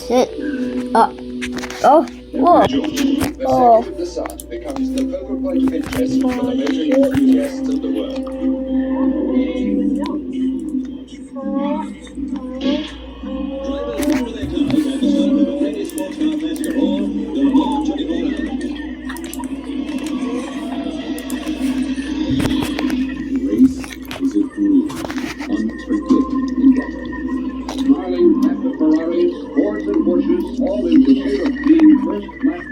Sit up. Oh, whoa. The Oh. second of the sun becomes the focal point of interest for the motoring enthusiasts of the world. Race is a groove, unpredictable and better. Smiling at the Ferraris, Fords, and Porsches, all in pursuit of being first lap